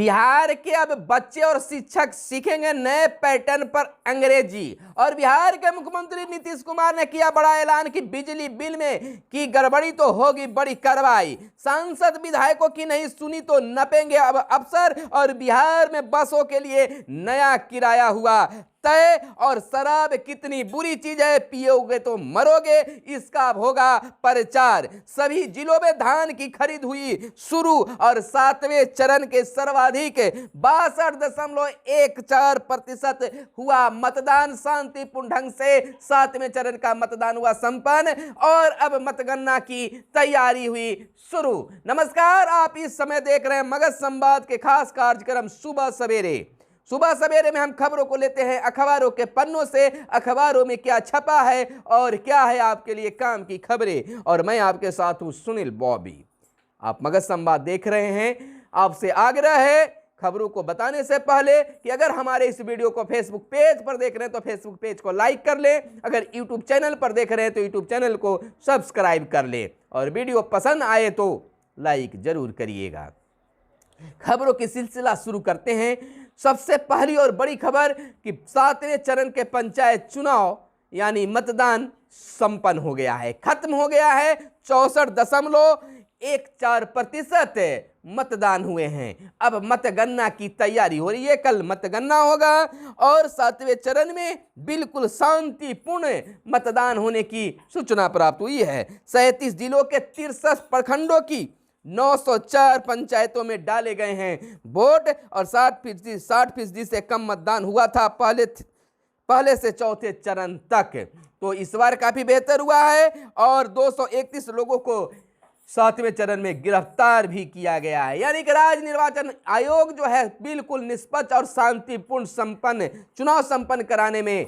बिहार के अब बच्चे और शिक्षक सीखेंगे नए पैटर्न पर अंग्रेजी। और बिहार के मुख्यमंत्री नीतीश कुमार ने किया बड़ा ऐलान कि बिजली बिल में की गड़बड़ी तो होगी बड़ी कार्रवाई। सांसद विधायकों की नहीं सुनी तो नपेंगे अब अफसर। और बिहार में बसों के लिए नया किराया हुआ तय। और शराब कितनी बुरी चीज है, पियोगे तो मरोगे, इसका होगा प्रचार। सभी जिलों में धान की खरीद हुई शुरू और 7वें चरण के सर्वाधिक 62.14% हुआ मतदान। शांतिपूर्ण ढंग से 7वें चरण का मतदान हुआ संपन्न और अब मतगणना की तैयारी हुई शुरू। नमस्कार, आप इस समय देख रहे हैं मगध संवाद के खास कार्यक्रम सुबह सवेरे। सुबह सवेरे में हम खबरों को लेते हैं अखबारों के पन्नों से, अखबारों में क्या छपा है और क्या है आपके लिए काम की खबरें। और मैं आपके साथ हूं सुनील बॉबी। आप मगध संवाद देख रहे हैं। आपसे आग्रह है खबरों को बताने से पहले कि अगर हमारे इस वीडियो को फेसबुक पेज पर देख रहे हैं तो फेसबुक पेज को लाइक कर लें। अगर यूट्यूब चैनल पर देख रहे हैं तो यूट्यूब चैनल को सब्सक्राइब कर लें और वीडियो पसंद आए तो लाइक जरूर करिएगा। खबरों की सिलसिला शुरू करते हैं। सबसे पहली और बड़ी खबर कि 7वें चरण के पंचायत चुनाव यानी मतदान संपन्न हो गया है, खत्म हो गया है। 64.14% मतदान हुए हैं। अब मतगणना की तैयारी हो रही है, कल मतगणना होगा और 7वें चरण में बिल्कुल शांतिपूर्ण मतदान होने की सूचना प्राप्त हुई है। 37 जिलों के 63 प्रखंडों की 904 पंचायतों में डाले गए हैं वोट और 60% से कम मतदान हुआ था पहले से चौथे चरण तक। तो इस बार काफी बेहतर हुआ है और 231 लोगों को 7वें चरण में गिरफ्तार भी किया गया है। यानी कि राज्य निर्वाचन आयोग जो है बिल्कुल निष्पक्ष और शांतिपूर्ण चुनाव संपन्न कराने में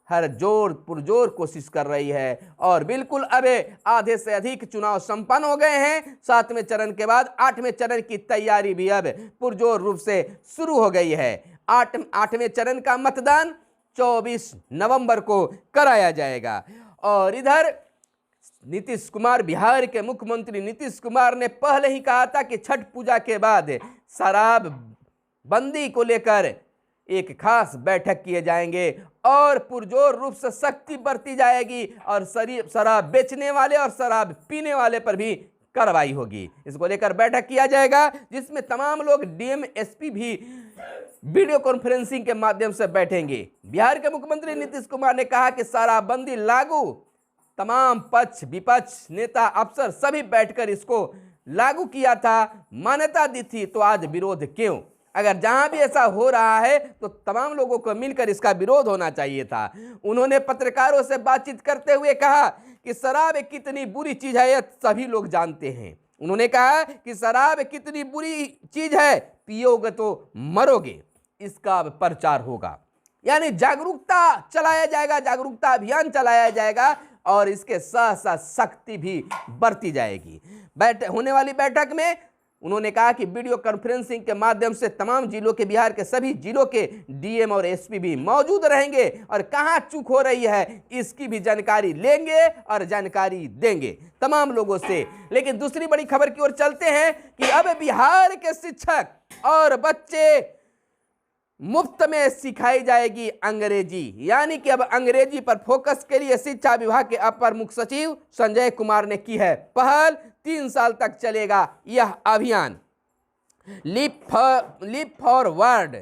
हर जोर पुरजोर कोशिश कर रही है। और बिल्कुल अब आधे से अधिक चुनाव संपन्न हो गए हैं। 7वें चरण के बाद 8वें चरण की तैयारी भी अब पुरजोर रूप से शुरू हो गई है। 8वें चरण का मतदान 24 नवंबर को कराया जाएगा। और इधर नीतीश कुमार, बिहार के मुख्यमंत्री नीतीश कुमार ने पहले ही कहा था कि छठ पूजा के बाद शराब बंदी को लेकर एक खास बैठक किए जाएंगे और पुरजोर रूप से सख्ती बरती जाएगी और शराब बेचने वाले और शराब पीने वाले पर भी कार्रवाई होगी। इसको लेकर बैठक किया जाएगा जिसमें तमाम लोग डीएम एसपी भी वीडियो कॉन्फ्रेंसिंग के माध्यम से बैठेंगे। बिहार के मुख्यमंत्री नीतीश कुमार ने कहा कि शराबबंदी लागू, तमाम पक्ष विपक्ष नेता अफसर सभी बैठकर इसको लागू किया था, मान्यता दी थी, तो आज विरोध क्यों? अगर जहां भी ऐसा हो रहा है तो तमाम लोगों को मिलकर इसका विरोध होना चाहिए था। उन्होंने पत्रकारों से बातचीत करते हुए कहा कि शराब कितनी बुरी चीज है यह सभी लोग जानते हैं। उन्होंने कहा कि शराब कितनी बुरी चीज है, पियोगे तो मरोगे, इसका प्रचार होगा। यानी जागरूकता चलाया जाएगा, जागरूकता अभियान चलाया जाएगा और इसके साथ साथ सख्ती भी बरती जाएगी। होने वाली बैठक में उन्होंने कहा कि वीडियो कॉन्फ्रेंसिंग के माध्यम से तमाम जिलों के, बिहार के सभी जिलों के डीएम और एसपी भी मौजूद रहेंगे और कहां चूक हो रही है इसकी भी जानकारी लेंगे और जानकारी देंगे तमाम लोगों से। लेकिन दूसरी बड़ी खबर की ओर चलते हैं कि अब बिहार के शिक्षक और बच्चे मुफ्त में सिखाई जाएगी अंग्रेजी। यानी कि अब अंग्रेजी पर फोकस के लिए शिक्षा विभाग के अपर मुख्य सचिव संजय कुमार ने की है पहल। 3 साल तक चलेगा यह अभियान। लीप फॉरवर्ड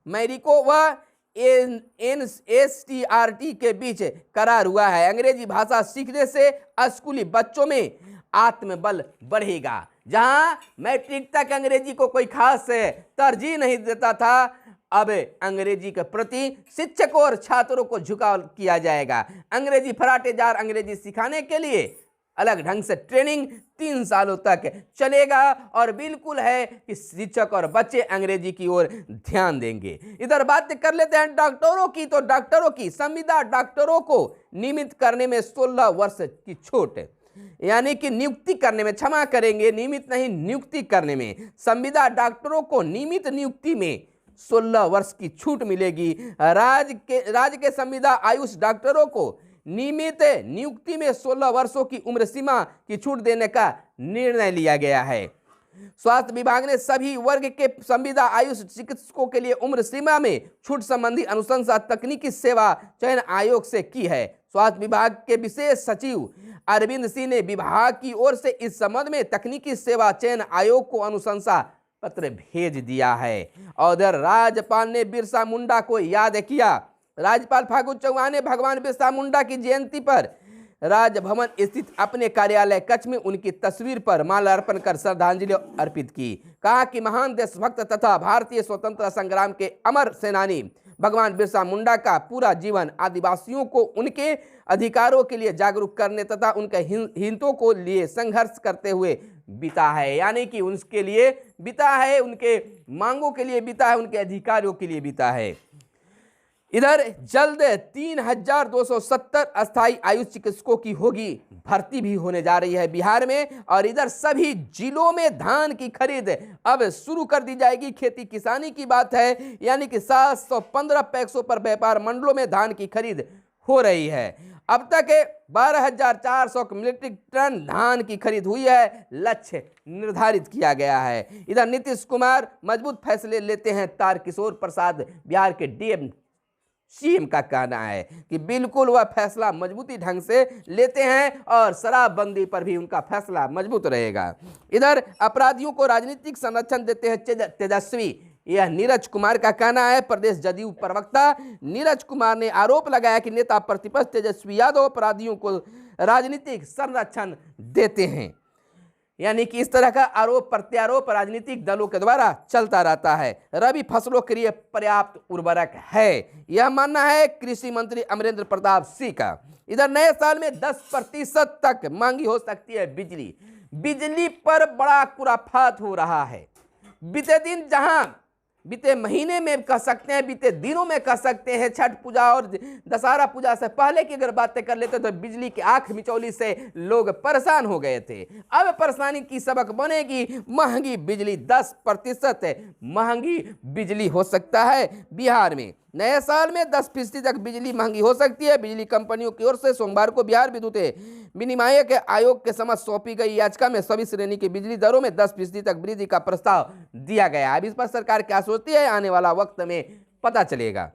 मैरिको व NSTRT के बीच करार हुआ है। अंग्रेजी भाषा सीखने से स्कूली बच्चों में आत्मबल बढ़ेगा। जहां मैट्रिक तक अंग्रेजी को कोई खास तरजीह नहीं देता था, अब अंग्रेजी के प्रति शिक्षकों और छात्रों को झुकाव किया जाएगा। अंग्रेजी फराटेदार अंग्रेजी सिखाने के लिए अलग ढंग से ट्रेनिंग 3 सालों तक चलेगा और बिल्कुल है कि शिक्षक और बच्चे अंग्रेजी की ओर ध्यान देंगे। इधर बात कर लेते हैं डॉक्टरों की। तो डॉक्टरों की संविदा डॉक्टरों को नियमित करने में 16 वर्ष की छूट, यानी कि नियुक्ति करने में, क्षमा करेंगे, नियमित नहीं नियुक्ति करने में, संविदा डॉक्टरों को नियमित नियुक्ति में 16 वर्ष की छूट मिलेगी। राज्य के संविदा आयुष डॉक्टरों को नियमित नियुक्ति में 16 वर्षों की उम्र सीमा की छूट देने का निर्णय लिया गया है। स्वास्थ्य विभाग ने सभी वर्ग के संविदा आयुष चिकित्सकों के लिए उम्र सीमा में छूट संबंधी अनुशंसा तकनीकी सेवा चयन आयोग से की है। स्वास्थ्य विभाग के विशेष सचिव अरविंद सिंह ने विभाग की ओर से इस संबंध में तकनीकी सेवा चयन आयोग को अनुशंसा पत्र भेज दिया है। और उधर राज्यपाल ने बिरसा मुंडा को याद किया। राज्यपाल फागू चौहान ने भगवान बिरसा मुंडा की जयंती पर राजभवन स्थित अपने कार्यालय कक्ष में उनकी तस्वीर पर माल्यार्पण कर श्रद्धांजलि अर्पित की। कहा कि महान देशभक्त तथा भारतीय स्वतंत्रता संग्राम के अमर सेनानी भगवान बिरसा मुंडा का पूरा जीवन आदिवासियों को उनके अधिकारों के लिए जागरूक करने तथा उनके हितों को लिए संघर्ष करते हुए बीता है। यानी कि उसके लिए बीता है, उनके मांगों के लिए बीता है, उनके अधिकारों के लिए बीता है। इधर जल्द 3270 अस्थायी आयुष चिकित्सकों की होगी भर्ती भी होने जा रही है बिहार में। और इधर सभी जिलों में धान की खरीद अब शुरू कर दी जाएगी। खेती किसानी की बात है, यानी कि 715 पैक्सों पर व्यापार मंडलों में धान की खरीद हो रही है। अब तक 12,400 मीट्रिक टन धान की खरीद हुई है, लक्ष्य निर्धारित किया गया है। इधर नीतीश कुमार मजबूत फैसले लेते हैं। तारकिशोर प्रसाद बिहार के डीएम सीएम का कहना है कि बिल्कुल वह फैसला मजबूती ढंग से लेते हैं और शराबबंदी पर भी उनका फैसला मजबूत रहेगा। इधर अपराधियों को राजनीतिक संरक्षण देते हैं तेजस्वी, यह नीरज कुमार का कहना है। प्रदेश जदयू प्रवक्ता नीरज कुमार ने आरोप लगाया कि नेता प्रतिपक्ष तेजस्वी यादव अपराधियों को राजनीतिक संरक्षण देते हैं। यानी कि इस तरह का आरोप प्रत्यारोप राजनीतिक दलों के द्वारा चलता रहता है। रबी फसलों के लिए पर्याप्त उर्वरक है, यह मानना है कृषि मंत्री अमरेंद्र प्रताप सिंह का। इधर नए साल में 10% तक महंगी हो सकती है बिजली। बिजली पर बड़ा खुराफात हो रहा है। बीते दिन जहां बीते महीने में कह सकते हैं, बीते दिनों में कह सकते हैं, छठ पूजा और दशहरा पूजा से पहले की अगर बातें कर लेते तो बिजली की आंख मिचौली से लोग परेशान हो गए थे। अब परेशानी की सबक बनेगी महंगी बिजली। 10% महंगी बिजली हो सकता है बिहार में। नए साल में 10% तक बिजली महंगी हो सकती है। बिजली कंपनियों की ओर से सोमवार को बिहार विद्युत विनियामक आयोग के समक्ष सौंपी गई याचिका में सभी श्रेणी की बिजली दरों में 10% तक वृद्धि का प्रस्ताव दिया गया। अब इस पर सरकार क्या सोचती है, आने वाला वक्त में पता चलेगा।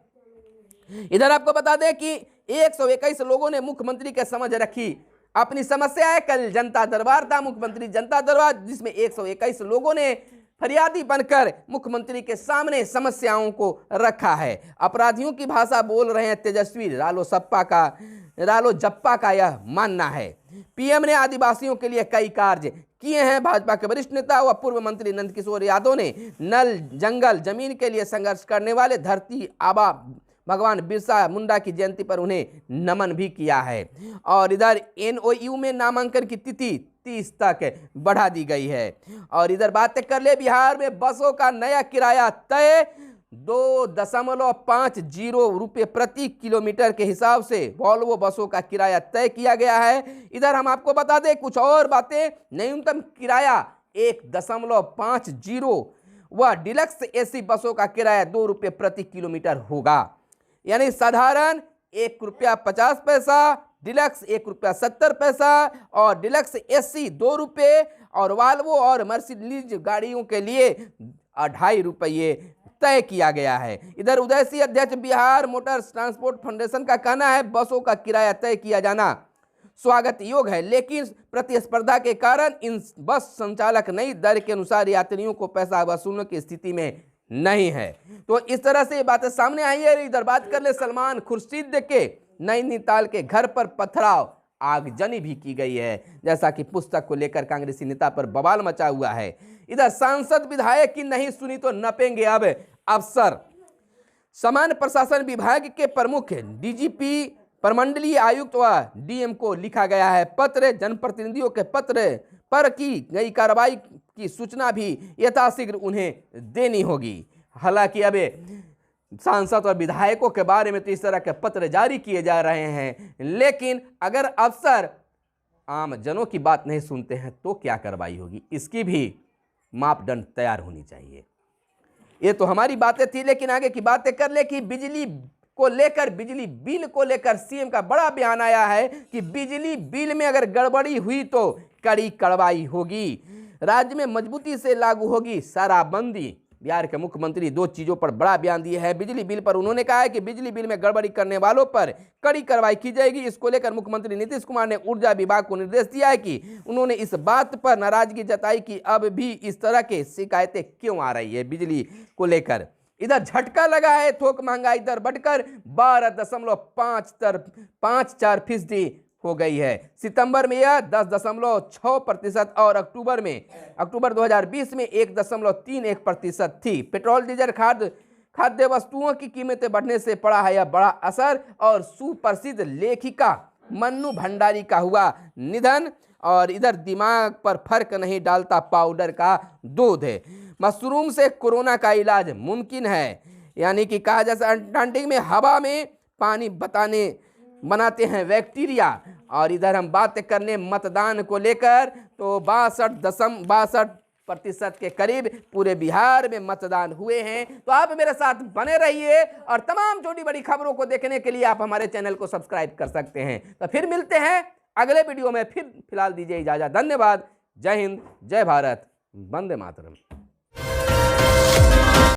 इधर आपको बता दें कि 121 लोगों ने मुख्यमंत्री के समझ रखी अपनी समस्याएं। कल जनता दरबार था, मुख्यमंत्री जनता दरबार, जिसमें 121 लोगों ने फरियादी बनकर मुख्यमंत्री के सामने समस्याओं को रखा है। अपराधियों की भाषा बोल रहे हैं तेजस्वी, रालो जप्पा का यह मानना है। पीएम ने आदिवासियों के लिए कई कार्य किए हैं। भाजपा के वरिष्ठ नेता व पूर्व मंत्री नंदकिशोर यादव ने नल जंगल जमीन के लिए संघर्ष करने वाले धरती आबा भगवान बिरसा मुंडा की जयंती पर उन्हें नमन भी किया है। और इधर एनओयू में नामांकन की तिथि 30 तक बढ़ा दी गई है। और इधर बातें कर ले बिहार में बसों का नया किराया तय 2.50 रुपये प्रति किलोमीटर के हिसाब से वॉल्वो बसों का किराया तय किया गया है। इधर हम आपको बता दें कुछ और बातें। न्यूनतम किराया 1.50 व डिलक्स एसी बसों का किराया 2 रुपये प्रति किलोमीटर होगा। यानी साधारण 1 रुपया 50 पैसा, डिलक्स 1 रुपया 70 पैसा और डिलक्स एसी 2 रुपये और वाल्वो और मर्सिडीज गाड़ियों के लिए 2.5 रुपये तय किया गया है। इधर उदय सिंह अध्यक्ष बिहार मोटर्स ट्रांसपोर्ट फाउंडेशन का कहना है बसों का किराया तय किया जाना स्वागत योग्य है, लेकिन प्रतिस्पर्धा के कारण इन बस संचालक नई दर के अनुसार यात्रियों को पैसा वसूलने की स्थिति में नहीं है। तो इस तरह से बातें सामने आई है। इधर बात कर ले सलमान खुर्शीद के नैनीताल के घर पर पथराव आगजनी भी की गई है, जैसा कि पुस्तक को लेकर कांग्रेसी नेता पर बवाल मचा हुआ है। इधर सांसद विधायक की नहीं सुनी तो नपेंगे अब अफसर। सामान्य प्रशासन विभाग के प्रमुख डीजीपी, प्रमंडलीय आयुक्त व डीएम को लिखा गया है पत्र। जनप्रतिनिधियों के पत्र पर की गई कार्रवाई की सूचना भी यथाशीघ्र उन्हें देनी होगी। हालांकि अब सांसद और विधायकों के बारे में तो इस तरह के पत्र जारी किए जा रहे हैं, लेकिन अगर अफसर आम जनों की बात नहीं सुनते हैं तो क्या कार्रवाई होगी, इसकी भी मापदंड तैयार होनी चाहिए। ये तो हमारी बातें थी, लेकिन आगे की बातें कर ले कि बिजली को लेकर, बिजली बिल को लेकर सीएम का बड़ा बयान आया है कि बिजली बिल में अगर गड़बड़ी हुई तो कड़ी कार्रवाई होगी। राज्य में मजबूती से लागू होगी शराबबंदी। बिहार के मुख्यमंत्री 2 चीजों पर बड़ा बयान दिए हैं। बिजली बिल पर उन्होंने कहा है कि बिजली बिल में गड़बड़ी करने वालों पर कड़ी कार्रवाई की जाएगी। इसको लेकर मुख्यमंत्री नीतीश कुमार ने ऊर्जा विभाग को निर्देश दिया है कि उन्होंने इस बात पर नाराजगी जताई कि अब भी इस तरह के शिकायतें क्यों आ रही है बिजली को लेकर। इधर झटका लगा है, थोक महंगाई दर बढ़कर 12.54% हो गई है। सितंबर में यह 10.6% और अक्टूबर 2020 में 1.31% थी। पेट्रोल, डीजल, खाद्य वस्तुओं की कीमतें बढ़ने से पड़ा है यह बड़ा असर। और सुप्रसिद्ध लेखिका मन्नू भंडारी का हुआ निधन। और इधर दिमाग पर फर्क नहीं डालता पाउडर का दूध है। मशरूम से कोरोना का इलाज मुमकिन है, यानी कि कहा जा सकता है अंटार्कटिक में हवा में पानी बनाते हैं बैक्टीरिया। और इधर हम बात करने मतदान को लेकर तो 62% के करीब पूरे बिहार में मतदान हुए हैं। तो आप मेरे साथ बने रहिए और तमाम छोटी बड़ी खबरों को देखने के लिए आप हमारे चैनल को सब्सक्राइब कर सकते हैं। तो फिर मिलते हैं अगले वीडियो में। फिलहाल दीजिए इजाजत। धन्यवाद। जय हिंद, जय भारत, वंदे मातरम।